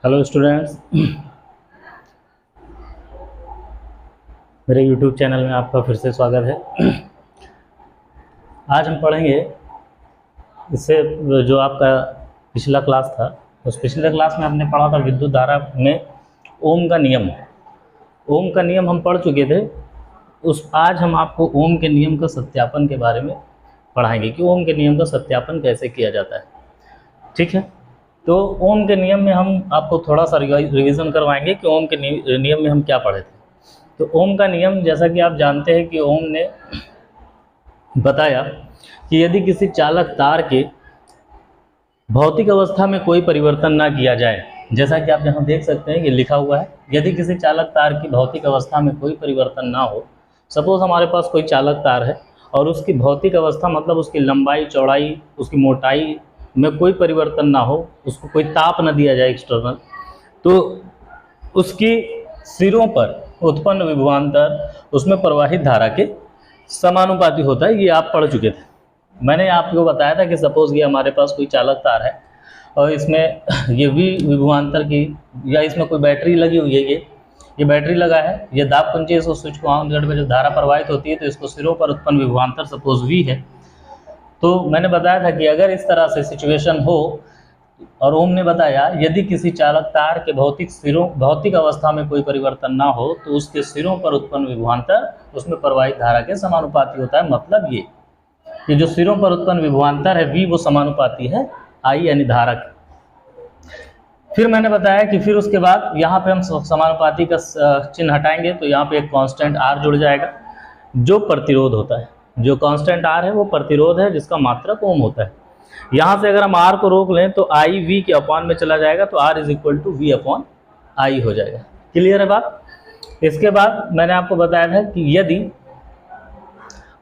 Hello students, मेरे YouTube channel में आपका फिर से स्वागत है। आज हम पढ़ेंगे इससे जो आपका पिछला क्लास था, उस पिछले क्लास में हमने पढ़ा था विद्युत धारा में ओम का नियम। ओम का नियम हम पढ़ चुके थे। आज हम आपको ओम के नियम का सत्यापन के बारे में पढ़ाएंगे कि ओम के नियम का सत्यापन कैसे किया जाता है। ठीक है, तो ओम के नियम में हम आपको थोड़ा सा रिवीजन करवाएंगे कि ओम के नियम में हम क्या पढ़े थे। तो ओम का नियम, जैसा कि आप जानते हैं कि ओम ने बताया कि यदि किसी चालक तार के भौतिक अवस्था में कोई परिवर्तन ना किया जाए, जैसा कि आप यहाँ देख सकते हैं, ये लिखा हुआ है, यदि किसी चालक तार की भौतिक अवस्था में कोई परिवर्तन ना हो। सपोज हमारे पास कोई चालक तार है और उसकी भौतिक अवस्था मतलब उसकी लंबाई, चौड़ाई, उसकी मोटाई में कोई परिवर्तन ना हो, उसको कोई ताप न दिया जाए एक्सटर्नल, तो उसकी सिरों पर उत्पन्न विभवांतर उसमें प्रवाहित धारा के समानुपाती होता है। ये आप पढ़ चुके थे। मैंने आपको बताया था कि सपोज ये हमारे पास कोई चालक तार है और इसमें ये विभवांतर की, या इसमें कोई बैटरी लगी हुई है, ये बैटरी लगा है, ये दाब कुंजी, इसको स्विच को ऑन करने पर जो धारा प्रवाहित होती है तो इसको सिरों पर उत्पन्न विभवांतर सपोज वी है। तो मैंने बताया था कि अगर इस तरह से सिचुएशन हो, और ओम ने बताया यदि किसी चालक तार के भौतिक अवस्था में कोई परिवर्तन ना हो तो उसके सिरों पर उत्पन्न विभवांतर उसमें प्रवाहित धारा के समानुपाती होता है। मतलब ये कि जो सिरों पर उत्पन्न विभवांतर है वी, वो समानुपाती है आई यानी धारा के। फिर मैंने बताया कि फिर उसके बाद यहाँ पे हम समानुपाती का चिन्ह हटाएंगे तो यहाँ पे एक कांस्टेंट आर जुड़ जाएगा जो प्रतिरोध होता है। जो कांस्टेंट आर है वो प्रतिरोध है जिसका मात्रक ओम होता है। यहाँ से अगर हम आर को रोक लें तो आई वी के अपॉन में चला जाएगा, तो R is equal to V upon I हो जाएगा। क्लियर है बात। इसके बाद मैंने आपको बताया था कि यदि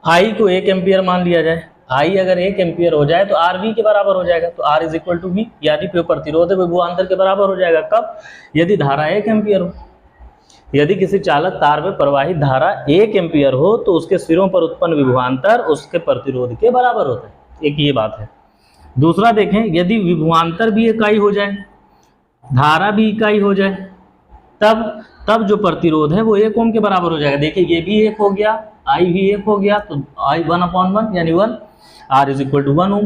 आई को 1 एम्पियर मान लिया जाए, आई अगर 1 एम्पियर हो जाए तो आर वी के बराबर हो जाएगा, तो R is equal to V, यानी प्रतिरोध विभवांतर के बराबर हो जाएगा। कब? यदि धारा 1 एम्पियर हो। यदि किसी चालक तार में प्रवाहित धारा 1 एम्पियर हो तो उसके सिरों पर उत्पन्न विभवांतर उसके प्रतिरोध के बराबर होता है। एक ये बात है। दूसरा देखें, यदि विभवांतर भी इकाई हो जाए, धारा भी इकाई हो जाए, तब जो प्रतिरोध है वो 1 ओम के बराबर हो जाएगा। देखिए ये भी 1 हो गया, आई भी 1 हो गया, तो आई 1/1 यानी 1, आर इज इक्वल टू 1 ओम।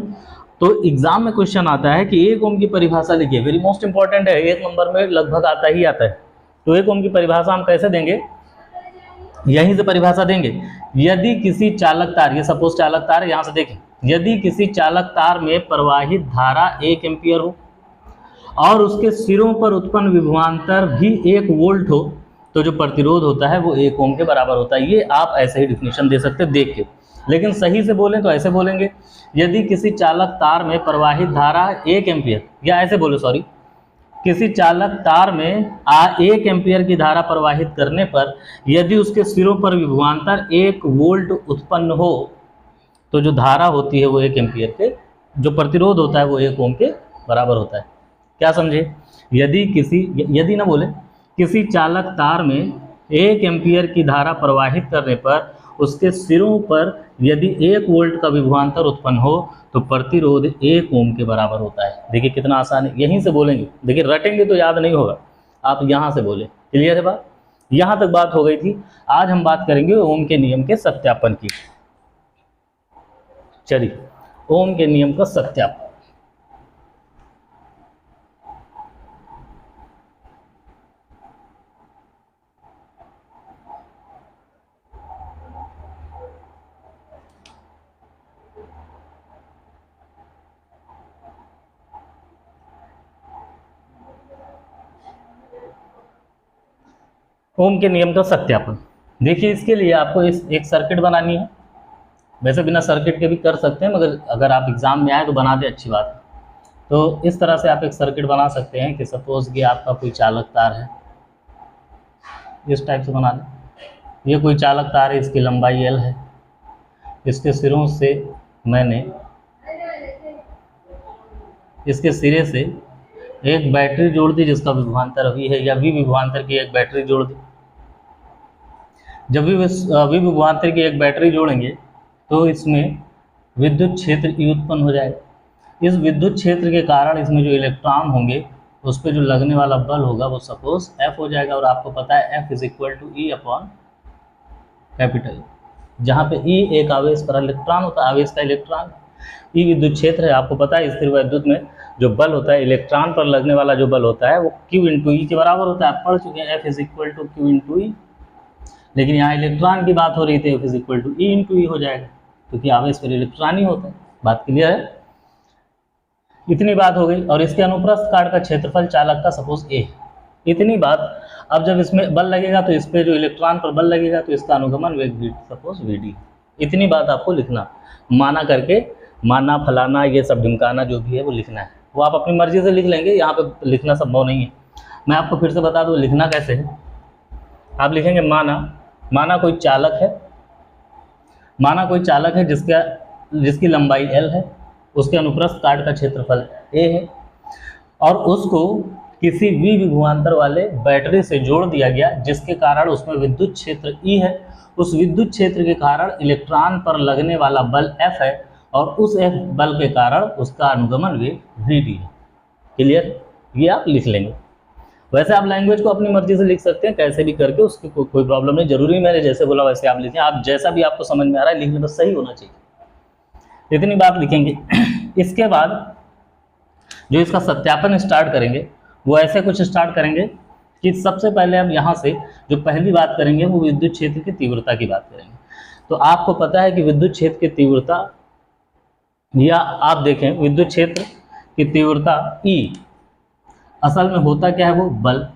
तो एग्जाम में क्वेश्चन आता है कि 1 ओम की परिभाषा लिखिए। वेरी मोस्ट इंपॉर्टेंट है, 1 नंबर में लगभग आता ही आता है। तो 1 ओम की परिभाषा हम कैसे देंगे? यहीं से परिभाषा देंगे। यदि किसी चालक तार, ये सपोज चालक तार है, यहाँ से देखें, यदि किसी चालक तार में प्रवाहित धारा 1 एम्पियर हो और उसके सिरों पर उत्पन्न विभवांतर भी 1 वोल्ट हो तो जो प्रतिरोध होता है वो 1 ओम के बराबर होता है। ये आप ऐसे ही डिफिनेशन दे सकते देख के, लेकिन सही से बोलें तो ऐसे बोलेंगे, यदि किसी चालक तार में प्रवाहित धारा 1 एम्पियर, या ऐसे बोले सॉरी, किसी चालक तार में 1 एम्पियर की धारा प्रवाहित करने पर यदि उसके सिरों पर विभवांतर 1 वोल्ट उत्पन्न हो तो जो धारा होती है वो 1 एम्पियर के, जो प्रतिरोध होता है वो 1 ओम के बराबर होता है। क्या समझे? यदि ना बोले, किसी चालक तार में 1 एम्पियर की धारा प्रवाहित करने पर उसके सिरों पर यदि 1 वोल्ट का विभवांतर उत्पन्न हो तो प्रतिरोध 1 ओम के बराबर होता है। देखिए कितना आसान है, यहीं से बोलेंगे। देखिए रटेंगे तो याद नहीं होगा, आप यहाँ से बोले। क्लियर है बात? यहाँ तक बात हो गई थी। आज हम बात करेंगे ओम के नियम के सत्यापन की। चलिए, ओम के नियम का सत्यापन। ओम के नियम का सत्यापन। देखिए इसके लिए आपको एक सर्किट बनानी है। वैसे बिना सर्किट के भी कर सकते हैं, मगर अगर आप एग्ज़ाम में आए तो बना दें, अच्छी बात है। तो इस तरह से आप एक सर्किट बना सकते हैं कि सपोज कि आपका कोई चालक तार है, इस टाइप से बना दें। ये कोई चालक तार है, इसकी लंबाई L है, इसके सिरों से मैंने इसके सिरे से एक बैटरी जोड़ दी जिसका विभवांतर V है, या V विभवांतर की एक बैटरी जोड़ दी। जब भी विभवांतर की एक बैटरी जोड़ेंगे तो इसमें विद्युत क्षेत्र E उत्पन्न हो जाएगा। इस विद्युत क्षेत्र के कारण इसमें जो इलेक्ट्रॉन होंगे उस पर जो लगने वाला बल होगा वो सपोज F हो जाएगा, और आपको पता है F is equal to E upon capital, जहाँ पे E एक आवेश पर इलेक्ट्रॉन होता है, आवेश का इलेक्ट्रॉन। E विद्युत क्षेत्र है, आपको पता है स्थिर वैद्युत में जो बल होता है इलेक्ट्रॉन पर लगने वाला जो बल होता है वो Q इंटू ई के बराबर होता है, आप पढ़ चुके हैं F is equal to Q into e. लेकिन यहाँ इलेक्ट्रॉन की बात हो रही थी, F is equal to E into e हो जाएगा, क्योंकि आवेश पर इलेक्ट्रॉन ही होता है। बात क्लियर है? इतनी बात हो गई। और इसके अनुप्रस्थ काट का क्षेत्रफल चालक का सपोज ए, इतनी बात। अब जब इसमें बल लगेगा तो इस पर जो इलेक्ट्रॉन पर बल लगेगा तो इसका अनुगमन वेग सपोज वी। इतनी बात आपको लिखना, माना करके, माना फलाना ये सब ढिमकाना जो भी है वो लिखना है, वो आप अपनी मर्जी से लिख लेंगे, यहाँ पे लिखना संभव नहीं है। मैं आपको फिर से बता दूँ लिखना कैसे है। आप लिखेंगे माना कोई चालक है, माना कोई चालक है जिसकी लंबाई L है, उसके अनुप्रस्थ काट का क्षेत्रफल A है, और उसको किसी V विभवांतर वाले बैटरी से जोड़ दिया गया, जिसके कारण उसमें विद्युत क्षेत्र E है। उस विद्युत क्षेत्र के कारण इलेक्ट्रॉन पर लगने वाला बल F है, और उस F बल के कारण उसका अनुगमन वेग Vd है। क्लियर? ये आप लिख लेंगे। वैसे आप लैंग्वेज को अपनी मर्जी से लिख सकते हैं, कैसे भी करके, उसकी कोई प्रॉब्लम नहीं। जरूरी मैंने जैसे बोला वैसे आप लिखें, आप जैसा भी आपको समझ में आ रहा है लिखने बस सही होना चाहिए। इतनी बात लिखेंगे। इसके बाद जो इसका सत्यापन स्टार्ट करेंगे वो ऐसे कुछ स्टार्ट करेंगे कि सबसे पहले हम यहाँ से जो पहली बात करेंगे वो विद्युत क्षेत्र की तीव्रता की बात करेंगे। तो आपको पता है कि विद्युत क्षेत्र की तीव्रता, या आप देखें विद्युत क्षेत्र की तीव्रता E असल में होता क्या है, वो बल।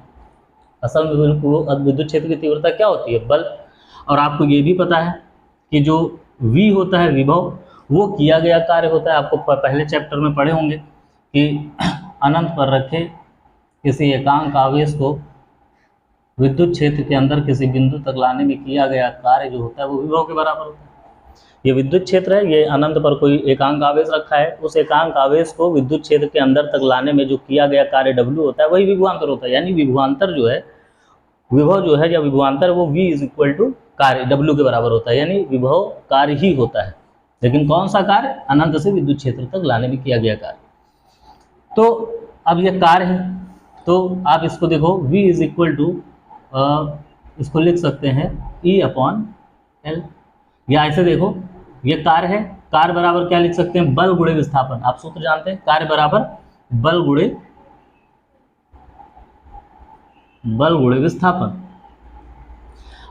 असल में वो विद्युत क्षेत्र की तीव्रता क्या होती है, बल। और आपको ये भी पता है कि जो V होता है विभव, वो किया गया कार्य होता है। आपको पहले चैप्टर में पढ़े होंगे कि अनंत पर रखे किसी एकांक आवेश को विद्युत क्षेत्र के अंदर किसी बिंदु तक लाने में किया गया कार्य जो होता है वो विभव के बराबर होता है। ये विद्युत क्षेत्र है, ये अनंत पर कोई एकांक आवेश रखा है, उस एकांक आवेश को विद्युत क्षेत्र के अंदर तक लाने में जो किया गया कार्य W होता है वही विभवांतर होता है। यानी विभवांतर जो है, विभव जो है या विभवांतर, वो V इज इक्वल टू कार्य W के बराबर होता है। यानी विभव कार्य ही होता है, लेकिन कौन सा कार्य, अनंत से विद्युत क्षेत्र तक लाने में किया गया कार्य। तो अब ये कार्य है, तो आप इसको देखो V इज इक्वल टू, इसको लिख सकते हैं E अपॉन L, या ऐसे देखो ये कार्य है, कार्य बराबर क्या लिख सकते हैं, बल गुणे विस्थापन। आप सूत्र जानते हैं, कार्य बराबर बल गुणे विस्थापन।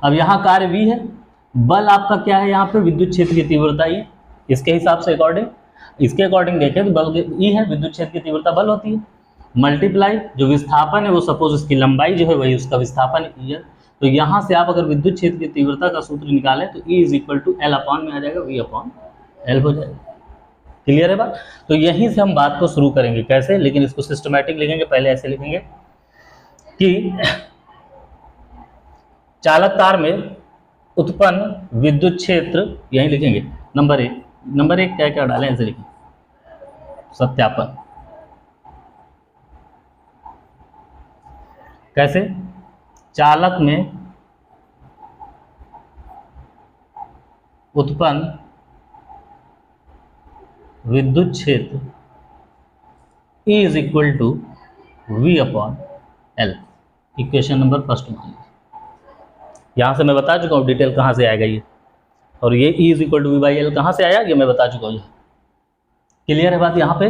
अब यहाँ कार्य V है, बल आपका क्या है, यहाँ पे विद्युत क्षेत्र की तीव्रता E। इसके हिसाब से इसके अकॉर्डिंग देखें तो बल E है, विद्युत क्षेत्र की तीव्रता बल होती है, मल्टीप्लाई जो विस्थापन है वो सपोज इसकी लंबाई जो है वही उसका विस्थापन E है। तो यहाँ से आप अगर विद्युत क्षेत्र की तीव्रता का सूत्र निकालें तो E is equal to L upon में आ जाएगा, V अपॉन L हो जाएगा। क्लियर है बात? तो यहीं से हम बात को शुरू करेंगे, कैसे, लेकिन इसको सिस्टमैटिक लिखेंगे। पहले ऐसे लिखेंगे कि चालक तार में उत्पन्न विद्युत क्षेत्र, यहीं लिखेंगे नंबर एक क्या क्या डालें, ऐसे लिखें, सत्यापन। कैसे? चालक में उत्पन्न विद्युत क्षेत्र E is equal to V upon L। Equation number first मान लीजिए। यहाँ से मैं बता चुका हूँ डिटेल कहाँ से आएगा ये, और ये E is equal to V by L कहाँ से आया ये मैं बता चुका हूँ। क्लियर है बात? यहाँ पे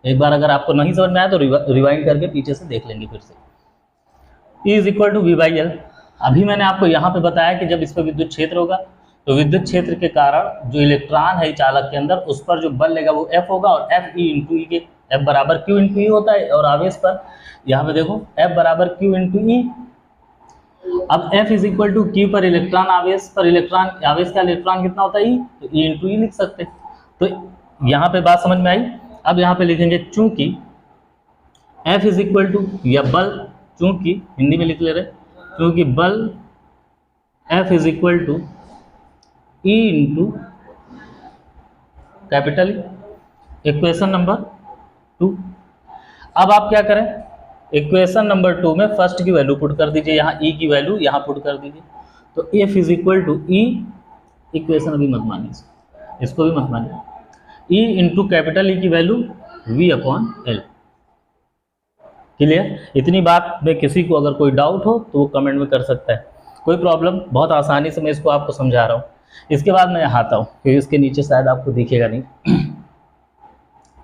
एक बार अगर आपको नहीं समझ में आया तो रिवाइंड करके पीछे से देख लेंगे फिर से। E is equal to V by L। अभी मैंने आपको यहाँ पे बताया कि जब इस पर विद्युत क्षेत्र होगा तो विद्युत क्षेत्र के कारण जो इलेक्ट्रॉन है चालक के अंदर उस पर जो बल लेगा वो F होगा, और F E इंटू ई के, F बराबर Q इंटू ई होता है। और आवेश पर यहाँ पे देखो F बराबर Q इंटू ई। अब F is equal to Q पर इलेक्ट्रॉन आवेश का इलेक्ट्रॉन कितना होता है E, तो E इंटू ई लिख सकते हैं। तो यहाँ पे बात समझ में आई। अब यहाँ पे लिखेंगे चूंकि F इज इक्वल टू, या बल, चूंकि हिंदी में लिख ले रहे, क्योंकि बल F is equal to E into capital E। Equation number 2। अब आप क्या करें, इक्वेशन नंबर 2 में फर्स्ट की वैल्यू पुट कर दीजिए, यहाँ E की वैल्यू यहाँ पुट कर दीजिए। तो F is equal to E, equation अभी मत मानिए, इसको भी मत मानिए, E इंटू कैपिटल E की value V upon L। Clear? इतनी बात में किसी को अगर कोई डाउट हो तो वो कमेंट में कर सकता है, कोई प्रॉब्लम, बहुत आसानी से मैं इसको आपको समझा रहा हूँ। इसके बाद मैं यहाँ आता हूँ क्योंकि इसके नीचे शायद आपको दिखेगा नहीं।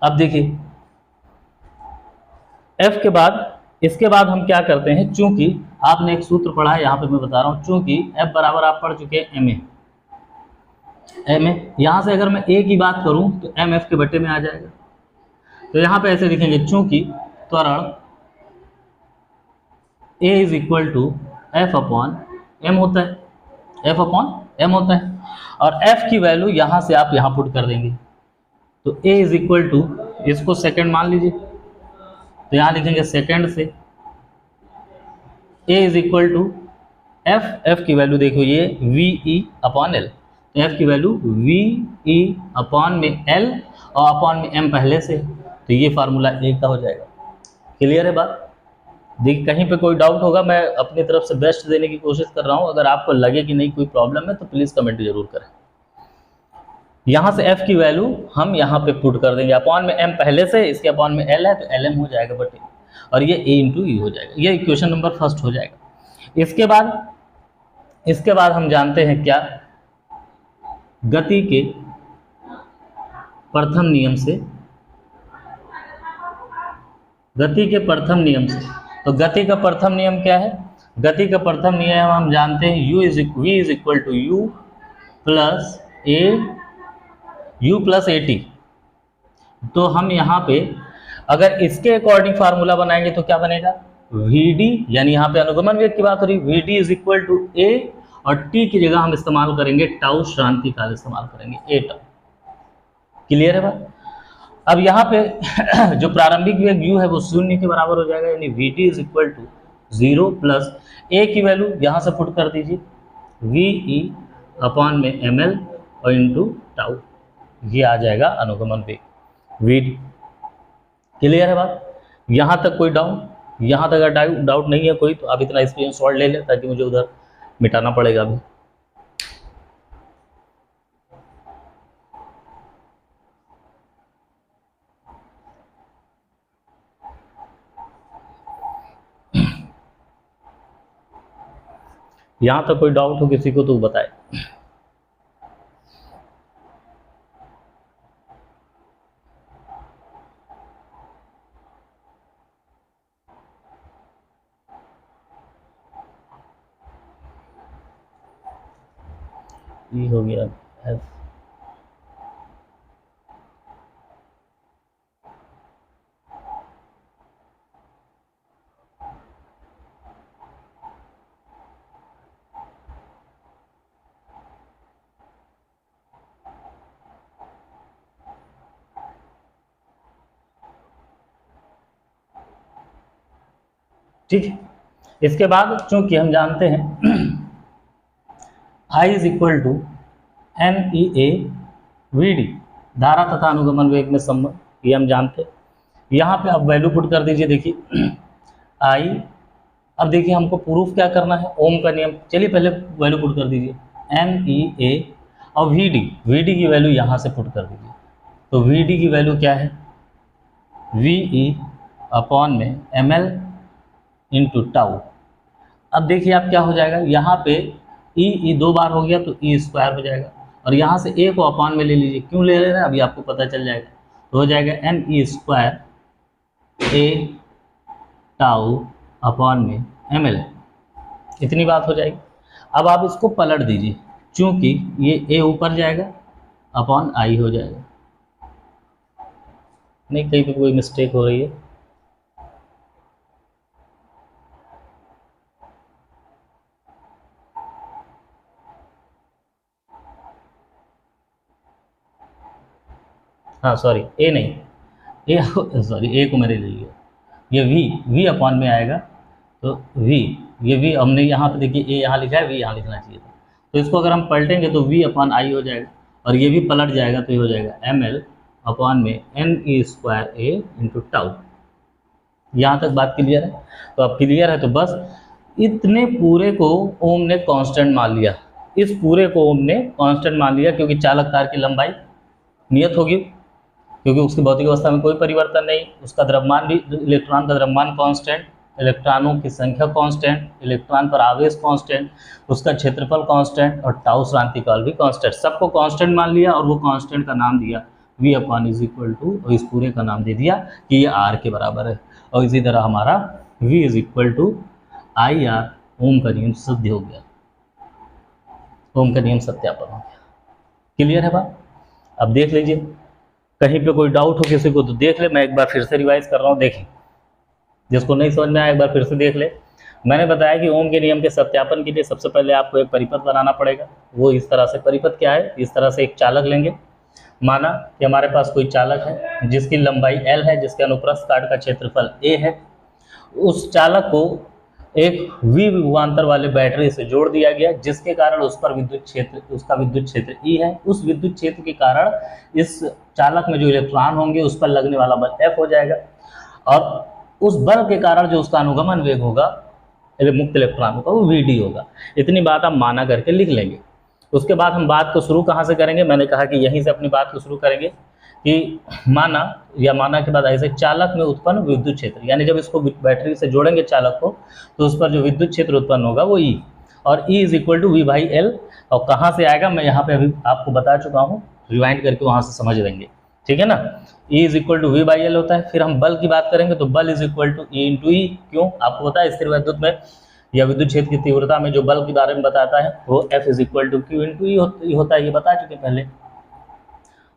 अब देखिए एफ के बाद, इसके बाद हम क्या करते हैं, चूंकि आपने एक सूत्र पढ़ा है, यहाँ पे मैं बता रहा हूँ, चूंकि एफ बराबर आप पढ़ चुके हैं एम ए, यहाँ से अगर मैं ए की बात करूँ तो एम एफ के बट्टे में आ जाएगा। तो यहाँ पे ऐसे लिखेंगे, चूंकि त्वरण a is equal to F upon M होता है, एफ अपॉन एम होता है, और एफ की वैल्यू यहाँ से आप यहाँ पुट कर देंगे। तो ए इज इक्वल टू, इसको सेकंड मान लीजिए, तो यहाँ लिखेंगे सेकंड से a is equal to F, F की वैल्यू देखो ये वी ई अपॉन एल, तो एफ की वैल्यू वी ई अपॉन में एल और अपॉन में एम पहले से, तो ये फार्मूला ए का हो जाएगा। क्लियर है बात? देखिए कहीं पे कोई डाउट होगा, मैं अपनी तरफ से बेस्ट देने की कोशिश कर रहा हूँ, अगर आपको लगे कि नहीं कोई प्रॉब्लम है तो प्लीज़ कमेंट जरूर करें। यहाँ से f की वैल्यू हम यहाँ पे पुट कर देंगे, अपॉन में m पहले से, इसके अपॉन में l है तो lm हो जाएगा बटे, और ये a इंटू ई हो जाएगा। ये इक्वेशन नंबर फर्स्ट हो जाएगा। इसके बाद हम जानते हैं क्या, गति के प्रथम नियम से, गति के प्रथम नियम से, तो गति का प्रथम नियम क्या है? गति का प्रथम नियम हम जानते हैं v is equal to u plus A T. तो हम यहाँ पे अगर इसके अकॉर्डिंग फार्मूला बनाएंगे तो क्या बनेगा, Vd, यानी यहाँ पे अनुगमन वेग की बात हो रही, Vd इज इक्वल टू ए, और t की जगह हम इस्तेमाल करेंगे टाउ, श्रांति काल इस्तेमाल करेंगे, ए टाउ। क्लियर है बात? अब यहाँ पे जो प्रारंभिक वेग u है वो शून्य के बराबर हो जाएगा, यानी Vd is equal to 0 plus a की वैल्यू यहाँ से पुट कर दीजिए Ve अपॉन में ml और इंटू टाउ, ये आ जाएगा अनुगमन वेग Vd। क्लियर है बात? यहाँ तक कोई डाउट? यहाँ तक अगर डाउट नहीं है कोई तो आप इतना स्क्रीनशॉट ले लें ताकि मुझे उधर मिटाना पड़ेगा अभी। यहाँ तक कोई डाउट हो किसी को तो बताए। ये हो गया एफ, ठीक है। इसके बाद चूंकि हम जानते हैं I is equal to M E A V D, धारा तथा अनुगमन वेग में संबंध, ये हम जानते हैं। यहाँ पे आप वैल्यू पुट कर दीजिए, देखिए I, अब देखिए हमको प्रूफ क्या करना है, ओम का नियम। चलिए पहले वैल्यू पुट कर दीजिए एम ई ए और वी डी की वैल्यू यहाँ से पुट कर दीजिए। तो वी डी की वैल्यू क्या है, वी ई अपॉन में एम एल इंटू टाउ। अब देखिए आप क्या हो जाएगा, यहाँ पे ई दो बार हो गया तो ई स्क्वायर हो जाएगा, और यहाँ से ए को अपॉन में ले लीजिए, क्यों ले रहे हैं अभी आपको पता चल जाएगा। तो हो जाएगा एम ई स्क्वायर ए टाउ अपॉन में एम एल, इतनी बात हो जाएगी। अब आप इसको पलट दीजिए, चूंकि ये ए ऊपर जाएगा अपॉन आई हो जाएगा। नहीं, कहीं पे कोई मिस्टेक हो रही है। हाँ सॉरी, ए नहीं, ए सॉरी, ए को मैंने ले लिया, ये वी अपॉन में आएगा। तो वी, ये वी हमने यहाँ पे देखिए ए यहाँ लिखा है, वी यहाँ लिखना चाहिए था। तो इसको अगर हम पलटेंगे तो वी अपॉन आई हो जाएगा, और ये भी पलट जाएगा तो ये हो जाएगा एम एल अपॉन में एन ई स्क्वायर ए इंटू टाउ। यहाँ तक बात क्लियर है? तो अब क्लियर है तो बस इतने पूरे को ओम ने कांस्टेंट मान लिया, इस पूरे को ओम ने कांस्टेंट मान लिया, क्योंकि चालक तार की लंबाई नियत होगी, क्योंकि उसकी भौतिक अवस्था में कोई परिवर्तन नहीं, उसका द्रव्यमान भी, इलेक्ट्रॉन का द्रव्यमान कांस्टेंट, इलेक्ट्रॉनों की संख्या कांस्टेंट, इलेक्ट्रॉन पर आवेश कांस्टेंट, उसका क्षेत्रफल कांस्टेंट और टाउ क्रांतिकाल भी कांस्टेंट, सबको कांस्टेंट मान लिया और वो कांस्टेंट का नाम दिया V upon is equal to, और इस पूरे का नाम दे दिया कि ये R के बराबर है। और इसी तरह हमारा V is equal to I R, Ohm का नियम सिद्ध हो गया, ओम का नियम सत्यापन हो गया। क्लियर है बात? अब देख लीजिए, कहीं पे कोई डाउट हो किसी को तो देख ले, मैं एक बार फिर से रिवाइज कर रहा हूँ, देखें जिसको नहीं समझ में आया एक बार फिर से देख ले। मैंने बताया कि ओम के नियम के सत्यापन के लिए सबसे पहले आपको एक परिपथ बनाना पड़ेगा। वो इस तरह से, परिपथ क्या है, इस तरह से एक चालक लेंगे, माना कि हमारे पास कोई चालक है जिसकी लंबाई L है, जिसके अनुप्रस्थ काट का क्षेत्रफल A है। उस चालक को एक V विभवांतर वाले बैटरी से जोड़ दिया गया, जिसके कारण उस पर विद्युत क्षेत्र, उसका विद्युत क्षेत्र E है। उस विद्युत क्षेत्र के कारण इस चालक में जो इलेक्ट्रॉन होंगे उस पर लगने वाला बल F हो जाएगा, और उस बल के कारण जो उसका अनुगमन वेग होगा मुक्त इलेक्ट्रॉनों का, वो Vd होगा। इतनी बात आप माना करके लिख लेंगे। उसके बाद हम बात को शुरू कहाँ से करेंगे, मैंने कहा कि यहीं से अपनी बात को शुरू करेंगे कि माना, या माना के बाद ऐसे चालक में उत्पन्न विद्युत क्षेत्र, यानी जब इसको बैटरी से जोड़ेंगे चालक को तो उस पर जो विद्युत क्षेत्र उत्पन्न होगा वो E, और E is equal to V by L। और कहाँ से आएगा मैं यहाँ पे अभी आपको बता चुका हूँ, रिवाइंड करके वहाँ से समझ लेंगे, ठीक है ना। E is equal to V by L होता है। फिर हम बल की बात करेंगे तो बल is equal to E into e. क्यों? आपको पता है स्थिर विद्युत में या विद्युत क्षेत्र की तीव्रता में जो बल के बारे में बताता है वो F is equal to Q into e होता है, ये बता चुके पहले।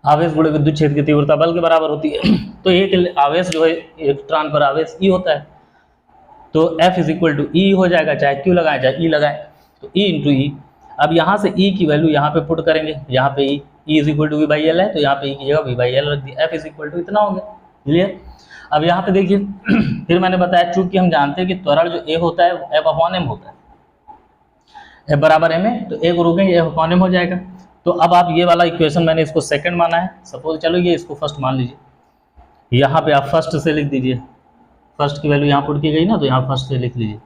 आवेश गुणे विद्युत क्षेत्र की तीव्रता बल के बराबर होती है। तो एक आवेश जो है इलेक्ट्रॉन पर आवेश E होता है, तो F इज इक्वल टू ई हो जाएगा, चाहे Q लगाए चाहे E लगाए, तो E इंटू ई। अब यहाँ से E की वैल्यू यहाँ पे पुट करेंगे, यहाँ पे E is equal to V by L है, तो यहाँ पे E की जगह V बाई L रख दिया, F इज इक्वल टू इतना हो गया। क्लियर? अब यहाँ पे देखिए फिर मैंने बताया, चूंकि हम जानते हैं कि त्वरण जो A होता है वो F अपॉन M होता है, F बराबर M है, तो A को रोकेंगे F अपॉन M हो जाएगा। तो अब आप ये वाला इक्वेशन, मैंने इसको सेकंड माना है, सपोज चलो ये इसको फर्स्ट मान लीजिए, यहाँ पे आप फर्स्ट से लिख दीजिए, फर्स्ट की वैल्यू यहाँ पुट की गई ना, तो यहाँ फर्स्ट से लिख लीजिए।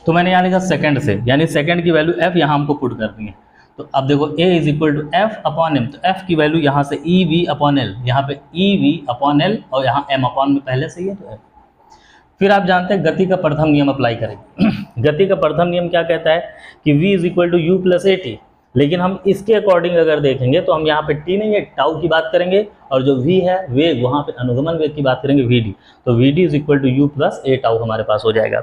तो मैंने यहाँ लिखा सेकंड से, यानी सेकंड की वैल्यू F यहाँ हमको पुट करनी है। तो अब देखो A is equal to F upon M, तो F की वैल्यू यहाँ से ई वी अपॉन एल, यहाँ पे ई वी अपॉन एल, और यहाँ M अपॉन में पहले से ही है तो F। फिर आप जानते हैं गति का प्रथम नियम अप्लाई करेंगे। गति का प्रथम नियम क्या कहता है कि V is equal to U plus A T, लेकिन हम इसके अकॉर्डिंग अगर देखेंगे तो हम यहाँ पे टी नहीं है, टाउ की बात करेंगे, और जो V है वेग, वहाँ पे अनुगमन वेग की बात करेंगे Vd, तो Vd is equal to U plus A tau हमारे पास हो जाएगा।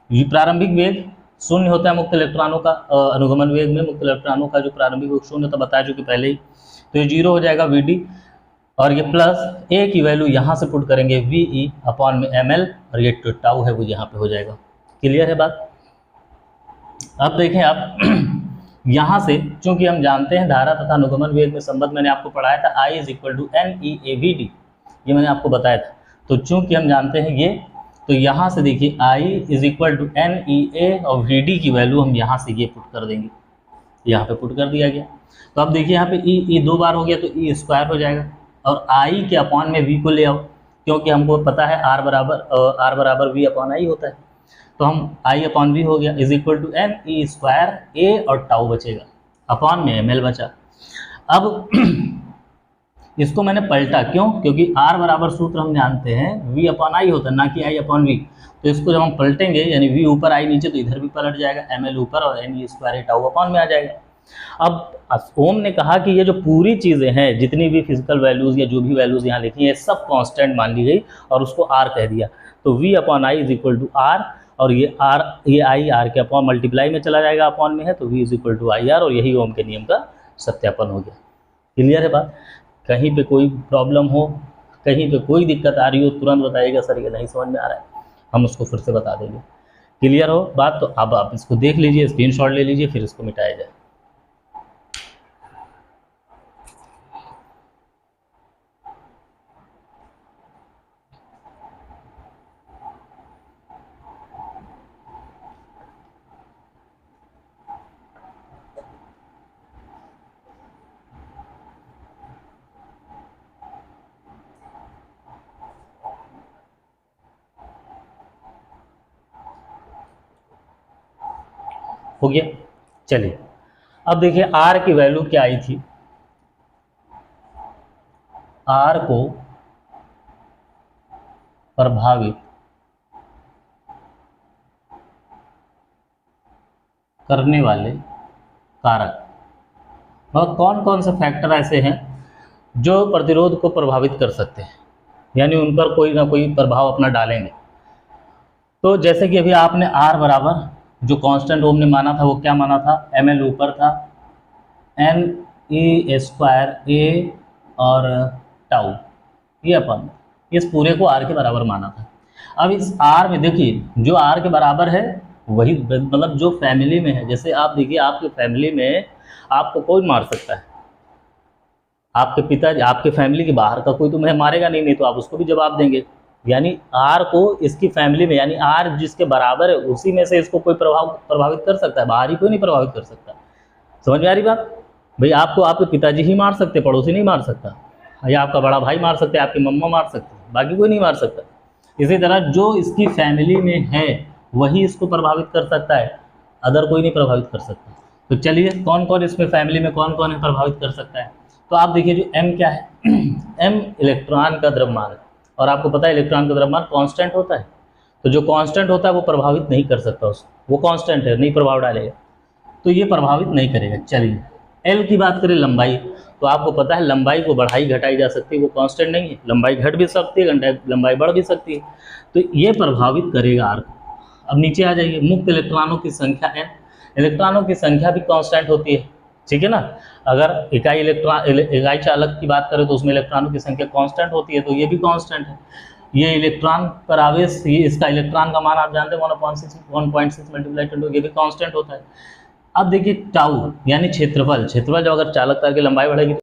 प्रारंभिक वेग शून्य होता है मुक्त इलेक्ट्रॉनों का, अनुगमन वेग में मुक्त इलेक्ट्रॉनों का जो प्रारंभिक वेग शून्य होता है, बता चुके पहले ही, तो ये जीरो हो जाएगा Vd, और ये प्लस ए की वैल्यू यहाँ से पुट करेंगे Ve अपॉन में ml, और ये टाउ है वो यहाँ पे हो जाएगा। क्लियर है बात? अब देखें आप यहाँ से, चूंकि हम जानते हैं धारा तथा अनुगमन वेग में संबंध मैंने आपको पढ़ाया था, I is equal to NeAVd, ये मैंने आपको बताया था। तो चूंकि हम जानते हैं ये, तो यहाँ से देखिए I is equal to NeA, और Vd की वैल्यू हम यहाँ से ये पुट कर देंगे, यहाँ पे पुट कर दिया गया। तो अब देखिए यहाँ पे E दो बार हो गया तो E स्क्वायर हो जाएगा, और I के अपॉन में V को ले आओ, क्योंकि हमको पता है R बराबर V अपॉन I होता है, तो हम I अपॉन V हो गया is equal to NE square A, और टाउ बचेगा, अपॉन में ml बचा। अब इसको मैंने पलटा, क्यों? क्योंकि R बराबर सूत्र हम जानते हैं V अपॉन I होता है, ना कि I अपॉन V। तो इसको जब हम पलटेंगे, यानी V ऊपर I नीचे, तो इधर भी पलट जाएगा, ml ऊपर और NE स्क्वायर टाउ अपॉन में आ जाएगा। अब ओम ने कहा कि ये जो पूरी चीज़ें हैं, जितनी भी फिजिकल वैल्यूज़ या जो भी वैल्यूज़ यहाँ लिखी हैं, सब कांस्टेंट मान ली गई और उसको R कह दिया। तो V upon I is equal to R, और ये आई R के अपॉन मल्टीप्लाई में चला जाएगा, अपॉन में है, तो V is equal to I R, और यही ओम के नियम का सत्यापन हो गया। क्लियर है बात? कहीं पे कोई प्रॉब्लम हो, कहीं पे कोई दिक्कत आ रही हो, तुरंत बताइएगा सर ये नहीं समझ में आ रहा है, हम उसको फिर से बता देंगे। क्लियर हो बात? तो अब आप इसको देख लीजिए, स्क्रीनशॉट ले लीजिए, फिर इसको मिटाया जाए। हो गया? चलिए अब देखिए R की वैल्यू क्या आई थी, आर को प्रभावित करने वाले कारक, और कौन कौन से फैक्टर ऐसे हैं जो प्रतिरोध को प्रभावित कर सकते हैं, यानी उन पर कोई ना कोई प्रभाव अपना डालेंगे। तो जैसे कि अभी आपने आर बराबर जो कांस्टेंट ओम ने माना था वो क्या माना था, एम एल ऊपर था, एन ई स्क्वायर ए और टाउ, ये अपन इस पूरे को आर के बराबर माना था। अब इस आर में देखिए जो आर के बराबर है वही, मतलब जो फैमिली में है, जैसे आप देखिए आपकी फैमिली में आपको कोई मार सकता है, आपके पिताजी, आपके फैमिली के बाहर का कोई तुम्हें मारेगा नहीं तो आप उसको भी जवाब देंगे। यानी आर को इसकी फैमिली में, यानी आर जिसके बराबर है उसी में से इसको कोई प्रभावित कर सकता है, बाहरी कोई नहीं प्रभावित कर सकता। समझ में आ रही बात? भाई आपको आपके पिताजी ही मार सकते, पड़ोसी नहीं मार सकता, या आपका बड़ा भाई मार सकते, आपकी मम्मा मार सकते, बाकी कोई नहीं मार सकता। इसी तरह जो इसकी फैमिली में है वही इसको प्रभावित कर सकता है, अदर कोई नहीं प्रभावित कर सकता। तो चलिए कौन कौन इसमें फैमिली में कौन कौन है प्रभावित कर सकता है। तो आप देखिए जो m क्या है m इलेक्ट्रॉन का द्रव्यमान है, और आपको पता है इलेक्ट्रॉन का द्रव्यमान कांस्टेंट होता है, तो जो कांस्टेंट होता है वो प्रभावित नहीं कर सकता उसको, वो कांस्टेंट है, नहीं प्रभाव डालेगा, तो ये प्रभावित नहीं करेगा। चलिए l की बात करें, लंबाई, तो आपको पता है लंबाई को बढ़ाई घटाई जा सकती है, वो कांस्टेंट नहीं है, लंबाई घट भी सकती है, लंबाई बढ़ भी सकती है, तो ये प्रभावित करेगा आर को। अब नीचे आ जाइए, मुक्त इलेक्ट्रॉनों की संख्या n, इलेक्ट्रॉनों की संख्या भी कांस्टेंट होती है, ठीक है ना। अगर इकाई चालक की बात करें तो उसमें इलेक्ट्रॉनों की संख्या कांस्टेंट होती है, तो ये भी कांस्टेंट है। ये इलेक्ट्रॉन पर आवेश, ये इसका इलेक्ट्रॉन का मान आप जानते हैं 1.6 मल्टीप्लाई 10, ये भी कांस्टेंट होता है। अब देखिए टाउ यानी क्षेत्रफल, क्षेत्रफल जब अगर चालकता की लंबाई बढ़ेगी